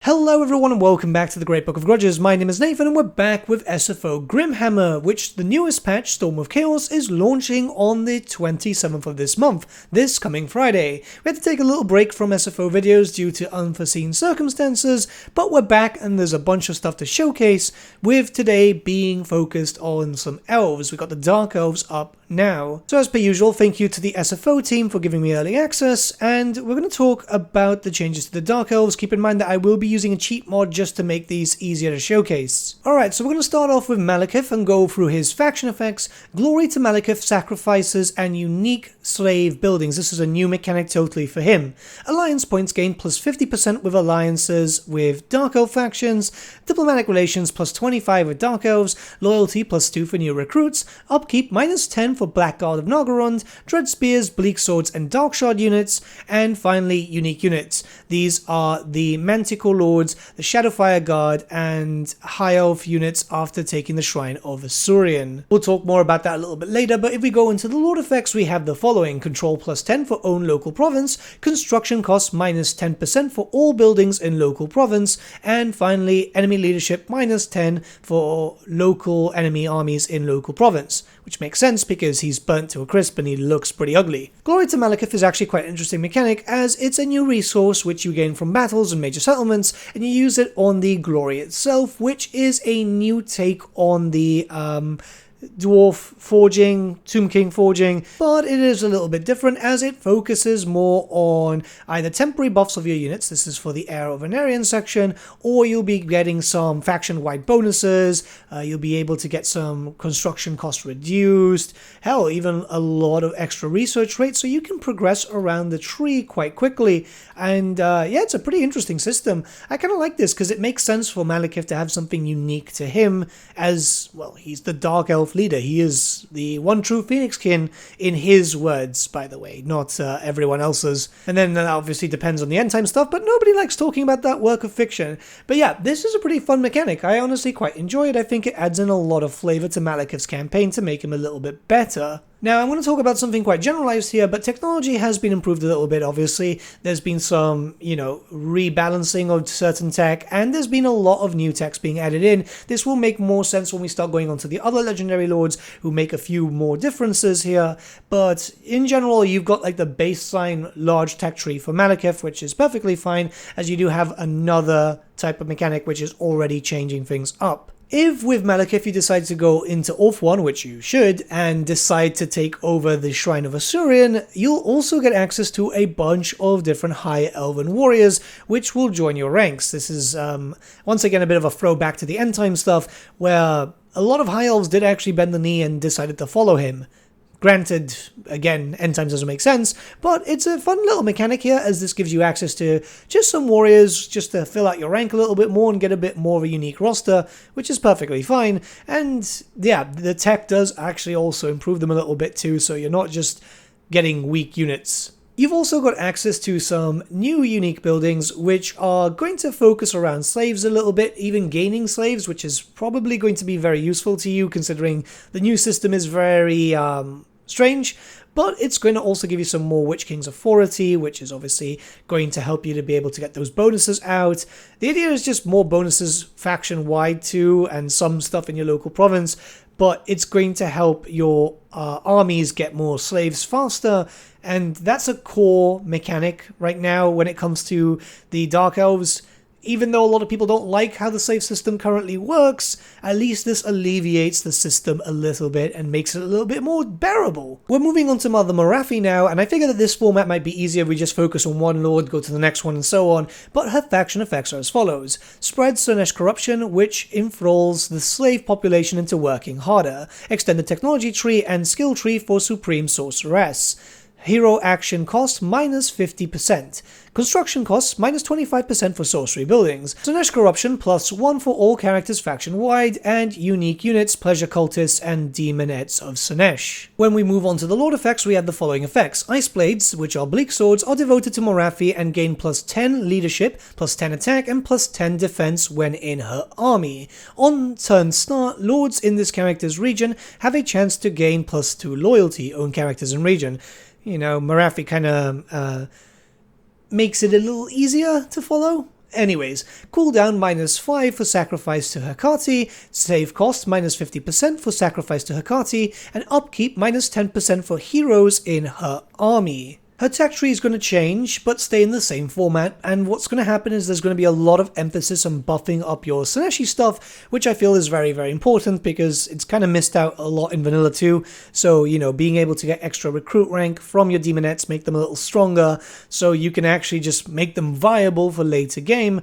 Hello everyone and welcome back to the Great Book of Grudges. My name is Nathan and we're back with SFO Grimhammer, which the newest patch, Storm of Chaos, is launching on the 27th of this month, this coming Friday. We had to take a little break from SFO videos due to unforeseen circumstances, but we're back and there's a bunch of stuff to showcase, with today being focused on some elves. We got the Dark Elves up now. So as per usual, thank you to the SFO team for giving me early access, and we're going to talk about the changes to the Dark Elves. Keep in mind that I will be using a cheat mod just to make these easier to showcase. Alright, so we're going to start off with Malachi and go through his faction effects, glory to Malachi, sacrifices, and unique slave buildings. This is a new mechanic totally for him. Alliance points gained plus 50% with alliances with Dark Elf factions, diplomatic relations plus 25 with Dark Elves, loyalty plus 2 for new recruits, upkeep minus 10 for Blackguard of Nagorund, Dread Spears, Bleak Swords, and Darkshard units, and finally unique units. These are the Manticore Lords, the Shadowfire Guard, and High Elf units after taking the Shrine of Asuryan. We'll talk more about that a little bit later, but if we go into the Lord effects, we have the following: Control plus 10 for own local province, construction costs minus 10% for all buildings in local province, and finally enemy leadership minus 10 for local enemy armies in local province, which makes sense because he's burnt to a crisp and he looks pretty ugly. Glory to Malachi is actually quite an interesting mechanic, as it's a new resource which you gain from battles and major settlements, and you use it on the glory itself, which is a new take on the Dwarf forging, Tomb King forging, but it is a little bit different as it focuses more on either temporary buffs of your units, this is for the Heir of Venerian section, or you'll be getting some faction-wide bonuses, you'll be able to get some construction cost reduced, hell, even a lot of extra research rates, so you can progress around the tree quite quickly, and yeah, it's a pretty interesting system. I kind of like this because it makes sense for Malachi to have something unique to him, as, well, he's the Dark Elf leader. He is the one true Phoenixkin in his words, by the way, not everyone else's. And then that obviously depends on the end time stuff, but nobody likes talking about that work of fiction. But yeah, this is a pretty fun mechanic. I honestly quite enjoy it. I think it adds in a lot of flavor to Malachi's campaign to make him a little bit better. Now, I'm going to talk about something quite generalized here, but technology has been improved a little bit, obviously. There's been some, rebalancing of certain tech, and there's been a lot of new techs being added in. This will make more sense when we start going on to the other legendary lords, who make a few more differences here. But in general, you've got like the baseline large tech tree for Malachi, which is perfectly fine, as you do have another type of mechanic which is already changing things up. If with Malachi you decide to go into Orth 1, which you should, and decide to take over the Shrine of Asuryan, you'll also get access to a bunch of different High Elven warriors, which will join your ranks. This is, once again, a bit of a throwback to the end time stuff, where a lot of High Elves did actually bend the knee and decided to follow him. Granted, again, end times doesn't make sense, but it's a fun little mechanic here, as this gives you access to just some warriors, just to fill out your rank a little bit more and get a bit more of a unique roster, which is perfectly fine. And yeah, the tech does actually also improve them a little bit too, so you're not just getting weak units. You've also got access to some new unique buildings which are going to focus around slaves a little bit, even gaining slaves, which is probably going to be very useful to you considering the new system is very strange, but it's going to also give you some more Witch King's Authority, which is obviously going to help you to be able to get those bonuses out. The idea is just more bonuses faction-wide too, and some stuff in your local province, but it's going to help your armies get more slaves faster, and that's a core mechanic right now when it comes to the Dark Elves. Even though a lot of people don't like how the slave system currently works, at least this alleviates the system a little bit and makes it a little bit more bearable. We're moving on to Mother Morofi now, and I figure that this format might be easier if we just focus on one lord, go to the next one, and so on, but her faction effects are as follows. Spread Slaanesh corruption, which enthralls the slave population into working harder. Extend the technology tree and skill tree for Supreme Sorceress. Hero action cost minus 50%. Construction costs minus 25% for sorcery buildings. Slaanesh corruption plus 1 for all characters faction-wide, and unique units, pleasure cultists, and demonettes of Slaanesh. When we move on to the lord effects, we have the following effects. Ice blades, which are bleak swords, are devoted to Morofi and gain plus 10 leadership, plus 10 attack, and plus 10 defense when in her army. On turn start, lords in this character's region have a chance to gain plus 2 loyalty, own characters in region. Morofi kind of makes it a little easier to follow. Anyways, cooldown -5 for sacrifice to Hecate, save cost -50% for sacrifice to Hecate, and upkeep -10% for heroes in her army. Her tech tree is going to change, but stay in the same format, and what's going to happen is there's going to be a lot of emphasis on buffing up your Sineshi stuff, which I feel is very, very important, because it's kind of missed out a lot in Vanilla 2, so, you know, being able to get extra recruit rank from your demonettes, make them a little stronger, so you can actually just make them viable for later game.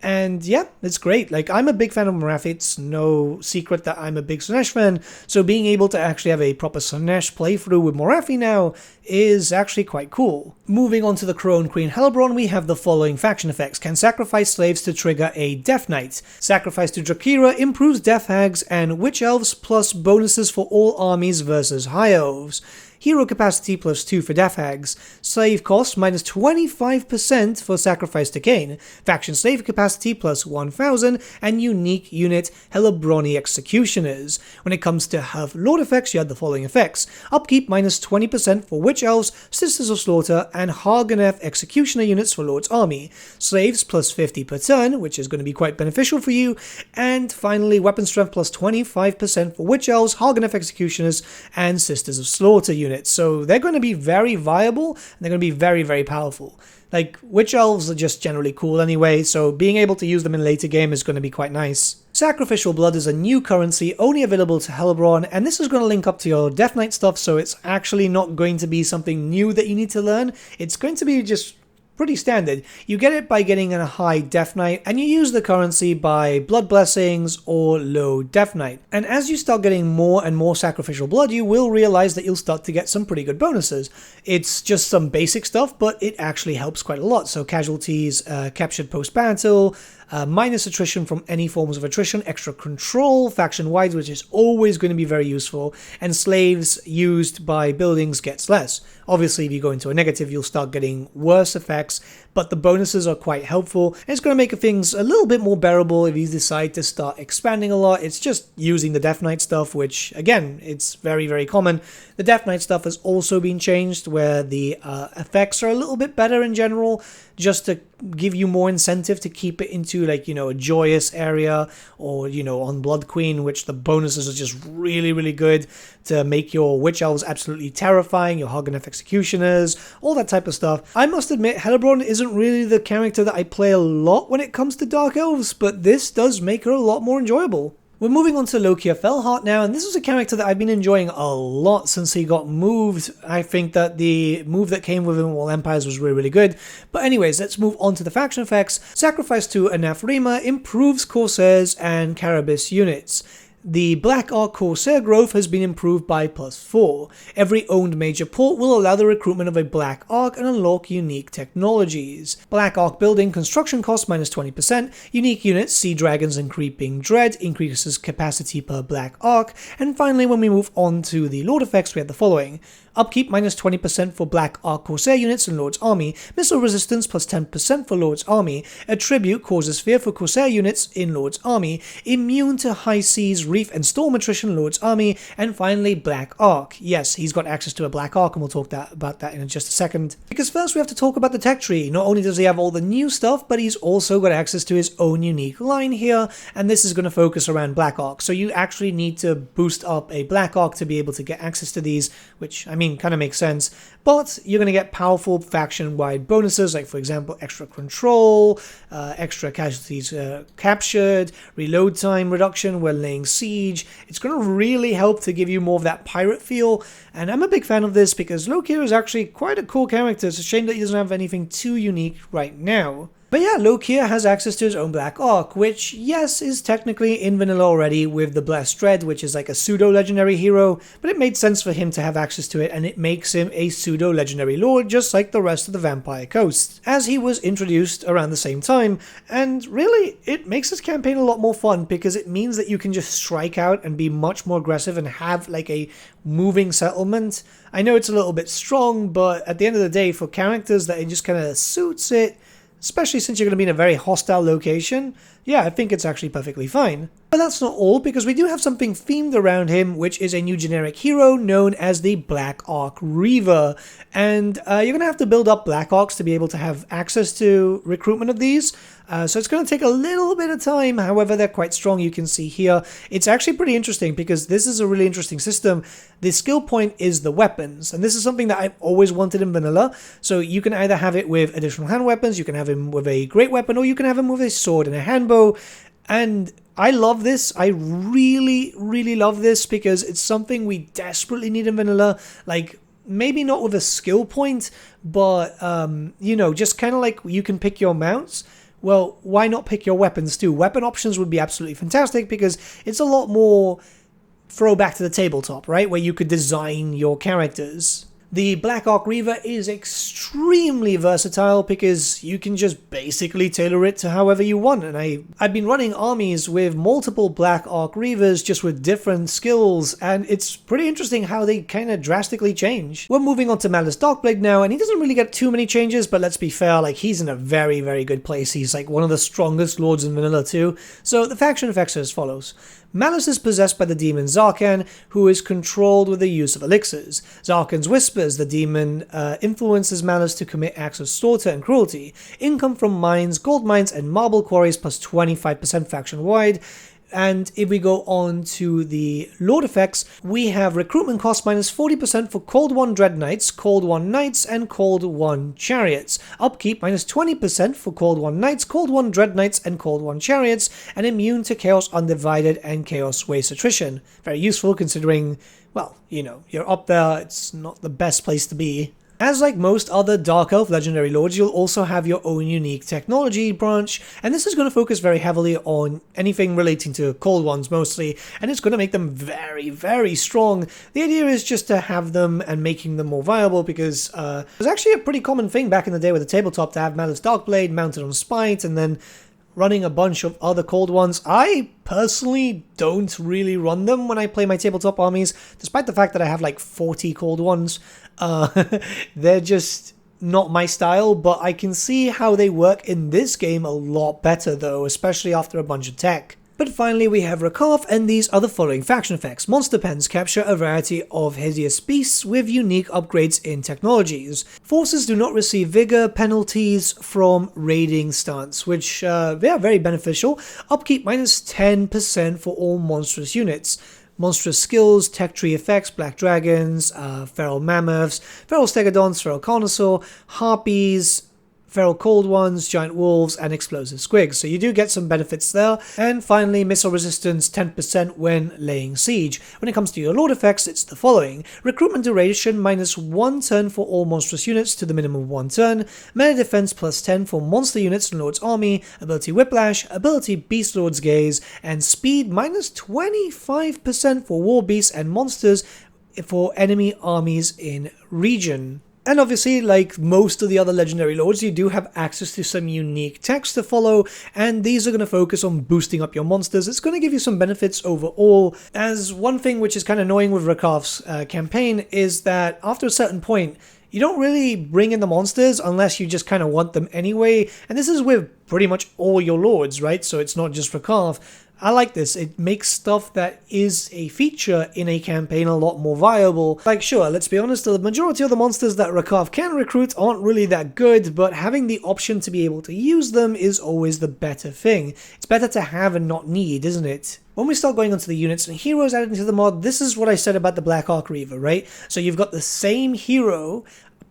And yeah, it's great. Like, I'm a big fan of Morofi. It's no secret that I'm a big Slaanesh fan, so being able to actually have a proper Slaanesh playthrough with Morofi now is actually quite cool. Moving on to the Crone Queen Hellbron, we have the following faction effects. Can sacrifice slaves to trigger a Death Knight. Sacrifice to Drakira improves Death Hags and Witch Elves plus bonuses for all armies versus High Elves. Hero capacity +2 for Death Hags, slave cost -25% for sacrifice to Cain, faction slave capacity +1000, and unique unit Hellbroni Executioners. When it comes to her Lord effects, you had the following effects: upkeep -20% for Witch Elves, Sisters of Slaughter, and Harganeth Executioner units for Lord's Army, slaves +50 per turn, which is going to be quite beneficial for you, and finally weapon strength +25% for Witch Elves, Harganeth Executioners, and Sisters of Slaughter units. So they're going to be very viable, and they're going to be very, very powerful. Like, Witch Elves are just generally cool anyway, so being able to use them in later game is going to be quite nice. Sacrificial Blood is a new currency only available to Hellbron, and this is going to link up to your Death Knight stuff, so it's actually not going to be something new that you need to learn. It's going to be just pretty standard. You get it by getting a high Death Knight, and you use the currency by Blood Blessings or low Death Knight. And as you start getting more and more Sacrificial Blood, you will realize that you'll start to get some pretty good bonuses. It's just some basic stuff, but it actually helps quite a lot. So casualties captured post-battle, minus attrition from any forms of attrition, extra control, faction-wide, which is always going to be very useful, and slaves used by buildings gets less. Obviously, if you go into a negative, you'll start getting worse effects, but the bonuses are quite helpful. It's going to make things a little bit more bearable if you decide to start expanding a lot. It's just using the Death Knight stuff, which, again, it's very, very common. The Death Knight stuff has also been changed, where the effects are a little bit better in general, just to give you more incentive to keep it into, like, you know, a joyous area, or, you know, on Blood Queen, which the bonuses are just really, really good to make your Witch Elves absolutely terrifying, your Harganeth Executioners, all that type of stuff. I must admit, Hellbron isn't really the character that I play a lot when it comes to Dark Elves, but this does make her a lot more enjoyable. We're moving on to Loki of Fellheart now, and this is a character that I've been enjoying a lot since he got moved. I think that the move that came with him in All Empires was really, really good. But anyways, let's move on to the faction effects. Sacrifice to Anathema improves Corsairs and Carabis units. The Black Ark Corsair growth has been improved by +4. Every owned major port will allow the recruitment of a Black Ark and unlock unique technologies. Black Ark building construction cost -20%, unique units, Sea Dragons and Creeping Dread increases capacity per Black Ark, and finally when we move on to the Lord effects we have the following. Upkeep -20% for Black Ark Corsair units in Lord's Army, missile resistance +10% for Lord's Army, attribute causes fear for Corsair units in Lord's Army, immune to high seas, reef and storm attrition Lord's Army, and finally Black Ark. Yes, he's got access to a Black Ark, and we'll talk about that in just a second. Because first we have to talk about the tech tree. Not only does he have all the new stuff, but he's also got access to his own unique line here, and this is going to focus around Black Ark. So you actually need to boost up a Black Ark to be able to get access to these, which, I mean, kind of makes sense, but you're going to get powerful faction-wide bonuses, like, for example, extra control, extra casualties captured, reload time reduction when laying siege. It's going to really help to give you more of that pirate feel, and I'm a big fan of this because Loki is actually quite a cool character. It's a shame that he doesn't have anything too unique right now. But yeah, Loki has access to his own Black Ark, which, yes, is technically in vanilla already with the Blessed Dread, which is like a pseudo-legendary hero, but it made sense for him to have access to it, and it makes him a pseudo-legendary lord, just like the rest of the Vampire Coast, as he was introduced around the same time. And really, it makes this campaign a lot more fun, because it means that you can just strike out and be much more aggressive and have like a moving settlement. I know it's a little bit strong, but at the end of the day, for characters that it just kind of suits it, especially since you're going to be in a very hostile location, yeah, I think it's actually perfectly fine. But that's not all, because we do have something themed around him, which is a new generic hero known as the Black Arc Reaver. And you're going to have to build up Black Arcs to be able to have access to recruitment of these. So it's going to take a little bit of time, however they're quite strong, you can see here. It's actually pretty interesting because this is a really interesting system. The skill point is the weapons, and this is something that I've always wanted in vanilla. So you can either have it with additional hand weapons, you can have him with a great weapon, or you can have him with a sword and a handbow. And I love this. I really, really love this because it's something we desperately need in vanilla. Like, maybe not with a skill point, but, you know, just kind of like you can pick your mounts. Well, why not pick your weapons too? Weapon options would be absolutely fantastic because it's a lot more throwback to the tabletop, right? Where you could design your characters. The Black Arc Reaver is extremely versatile because you can just basically tailor it to however you want. And I've been running armies with multiple Black Arc Reavers just with different skills, and it's pretty interesting how they kind of drastically change. We're moving on to Malice Darkblade now, and he doesn't really get too many changes, but let's be fair, like, he's in a very, very good place. He's like one of the strongest lords in vanilla too. So the faction effects are as follows. Malice is possessed by the demon Zarkan, who is controlled with the use of elixirs. Zarkan's Whispers, the demon, influences Malice to commit acts of slaughter and cruelty. Income from mines, gold mines, and marble quarries plus 25% faction-wide. And if we go on to the Lord effects, we have recruitment cost minus 40% for Cold One Dread Knights, Cold One Knights, and Cold One Chariots. Upkeep minus 20% for Cold One Knights, Cold One Dread Knights, and Cold One Chariots, and immune to Chaos Undivided and Chaos Waste Attrition. Very useful considering, well, you know, you're up there, it's not the best place to be. As like most other Dark Elf Legendary Lords, you'll also have your own unique technology branch, and this is going to focus very heavily on anything relating to Cold Ones mostly, and it's going to make them very, very strong. The idea is just to have them and making them more viable because it was actually a pretty common thing back in the day with the tabletop to have Malice Darkblade mounted on Spite and then running a bunch of other Cold Ones. I personally don't really run them when I play my tabletop armies, despite the fact that I have like 40 Cold Ones. They're just not my style, but I can see how they work in this game a lot better though, especially after a bunch of tech. But finally we have Ravkov, and these are the following faction effects. Monster pens capture a variety of hideous beasts with unique upgrades in technologies. Forces do not receive vigor penalties from raiding stunts, which they are very beneficial. Upkeep minus 10% for all monstrous units. Monstrous skills, tech tree effects, black dragons, feral mammoths, feral stegodons, feral carnosaur, harpies, feral cold ones, giant wolves, and explosive squigs. So you do get some benefits there. And finally, missile resistance 10% when laying siege. When it comes to your lord effects, it's the following. Recruitment duration minus 1 turn for all monstrous units to the minimum of 1 turn. Melee defense plus 10 for monster units in Lord's army. Ability whiplash, ability beast lord's gaze, and speed minus 25% for war beasts and monsters for enemy armies in region. And obviously, like most of the other Legendary Lords, you do have access to some unique techs to follow, and these are going to focus on boosting up your monsters. It's going to give you some benefits overall, as one thing which is kind of annoying with Ravkov's campaign is that after a certain point, you don't really bring in the monsters unless you just kind of want them anyway, and this is with pretty much all your lords, right? So it's not just Ravkov. I like this. It makes stuff that is a feature in a campaign a lot more viable. Like, sure, let's be honest, the majority of the monsters that Ravkov can recruit aren't really that good, but having the option to be able to use them is always the better thing. It's better to have and not need, isn't it? When we start going onto the units and heroes added into the mod, this is what I said about the Black Arc Reaver, right? So you've got the same hero,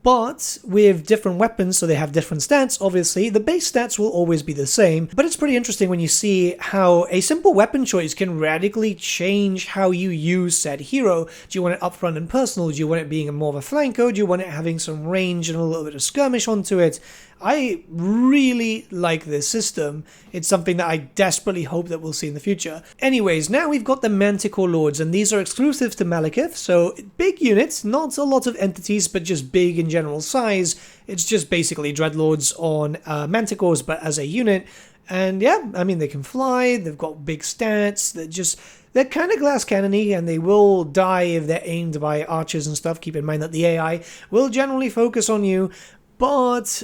but with different weapons, so they have different stats, obviously. The base stats will always be the same, but it's pretty interesting when you see how a simple weapon choice can radically change how you use said hero. Do you want it upfront and personal? Do you want it being more of a flanker? Do you want it having some range and a little bit of skirmish onto it? I really like this system. It's something that I desperately hope that we'll see in the future. Anyways, now we've got the Manticore Lords, and these are exclusive to Malachi, so big units, not a lot of entities, but just big in general size. It's just basically Dreadlords on Manticores, but as a unit. And yeah, I mean, they can fly, they've got big stats, they're kind of glass cannony, and they will die if they're aimed by archers and stuff. Keep in mind that the AI will generally focus on you, but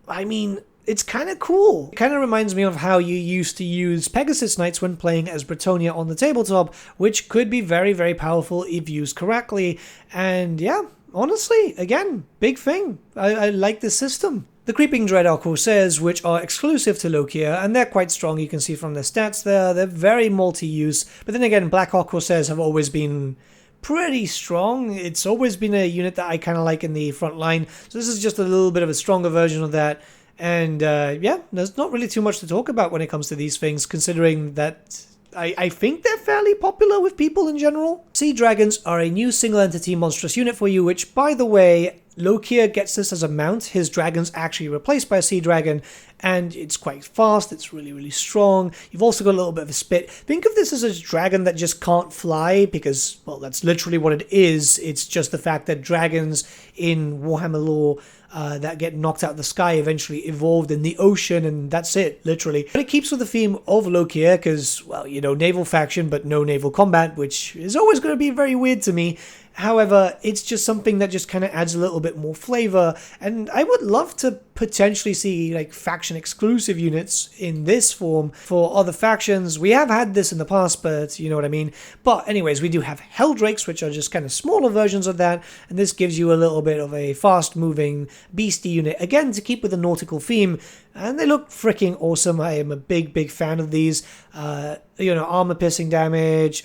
I mean, it's kind of cool. It kind of reminds me of how you used to use Pegasus Knights when playing as Bretonnia on the tabletop, which could be very, very powerful if used correctly. And yeah, honestly, again, big thing. I like this system. The Creeping Dread are Corsairs, which are exclusive to Loki, and they're quite strong. You can see from their stats there. They're very multi-use. But then again, Black Hawk Corsairs have always been pretty strong. It's always been a unit that I kind of like in the front line. So this is just a little bit of a stronger version of that. And yeah, there's not really too much to talk about when it comes to these things, considering that I think they're fairly popular with people in general. Sea Dragons are a new single entity monstrous unit for you, which, by the way, Loki gets this as a mount. His dragon's actually replaced by a sea dragon, and it's quite fast. It's really, really strong. You've also got a little bit of a spit. Think of this as a dragon that just can't fly because, well, that's literally what it is. It's just the fact that dragons in Warhammer lore that get knocked out of the sky eventually evolved in the ocean, and that's it, literally. But it keeps with the theme of Loki because, well, you know, naval faction, but no naval combat, which is always going to be very weird to me. However, it's just something that just kind of adds a little bit more flavor, and I would love to potentially see like faction exclusive units in this form for other factions. We have had this in the past, but you know what I mean. But anyways, we do have Helldrakes, which are just kind of smaller versions of that, and this gives you a little bit of a fast-moving beastie unit, again to keep with the nautical theme, and they look freaking awesome. I am a big fan of these. You know, armor-piercing damage,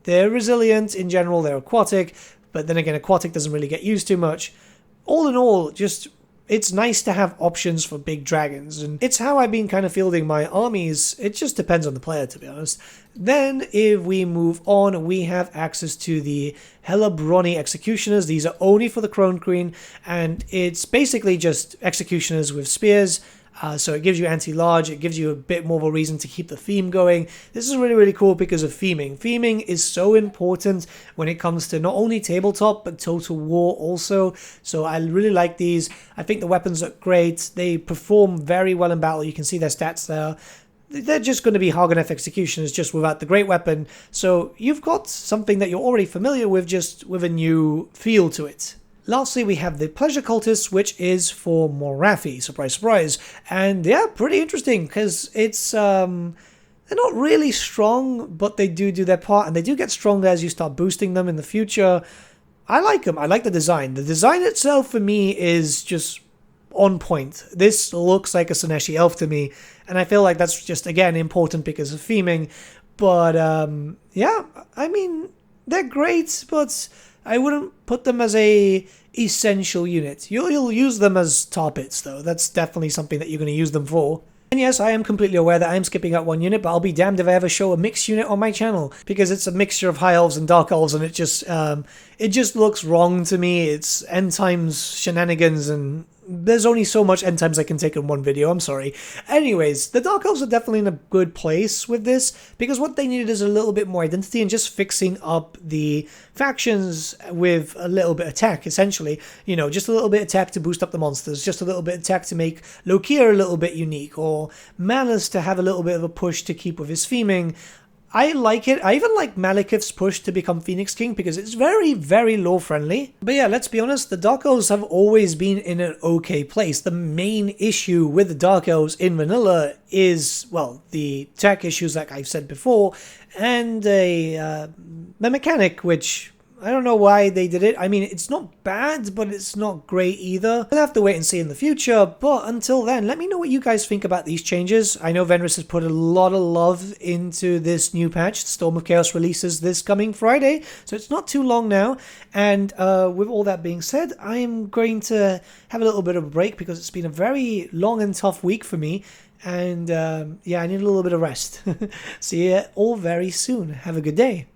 they're resilient in general, they're aquatic, but then again, aquatic doesn't really get used too much. All in all, just, it's nice to have options for big dragons, and it's how I've been kind of fielding my armies. It just depends on the player, to be honest. Then, if we move on, we have access to the Hellbron Executioners. These are only for the Crone Queen, and it's basically just executioners with spears. So it gives you anti-large, it gives you a bit more of a reason to keep the theme going. This is really, really cool because of theming. Theming is so important when it comes to not only tabletop, but Total War also. So I really like these. I think the weapons look great. They perform very well in battle. You can see their stats there. They're just going to be Haganeth Executioners, just without the great weapon. So you've got something that you're already familiar with, just with a new feel to it. Lastly, we have the Pleasure Cultists, which is for Morofi. Surprise, surprise. And yeah, pretty interesting, because it's, they're not really strong, but they do their part, and they do get stronger as you start boosting them in the future. I like them. I like the design. The design itself, for me, is just on point. This looks like a Sineshi elf to me, and I feel like that's just, again, important because of theming. But, yeah, I mean, they're great, but I wouldn't put them as a essential unit. You'll use them as tar pits, though. That's definitely something that you're going to use them for. And yes, I am completely aware that I am skipping out one unit, but I'll be damned if I ever show a mixed unit on my channel, because it's a mixture of High Elves and Dark Elves, and it just looks wrong to me. It's end times shenanigans, and there's only so much end times I can take in one video, I'm sorry. Anyways, the Dark Elves are definitely in a good place with this, because what they needed is a little bit more identity and just fixing up the factions with a little bit of tech, essentially. You know, just a little bit of tech to boost up the monsters, just a little bit of tech to make Loki a little bit unique, or Malice to have a little bit of a push to keep with his theming. I like it. I even like Malekith's push to become Phoenix King because it's very, very lore friendly. But yeah, let's be honest, the Dark Elves have always been in an okay place. The main issue with the Dark Elves in vanilla is, well, the tech issues like I've said before, and the mechanic, which I don't know why they did it. I mean, it's not bad, but it's not great either. We'll have to wait and see in the future, but until then, let me know what you guys think about these changes. I know Venrus has put a lot of love into this new patch. Storm of Chaos releases this coming Friday, so it's not too long now. And with all that being said, I am going to have a little bit of a break because it's been a very long and tough week for me. And yeah, I need a little bit of rest. See you all very soon. Have a good day.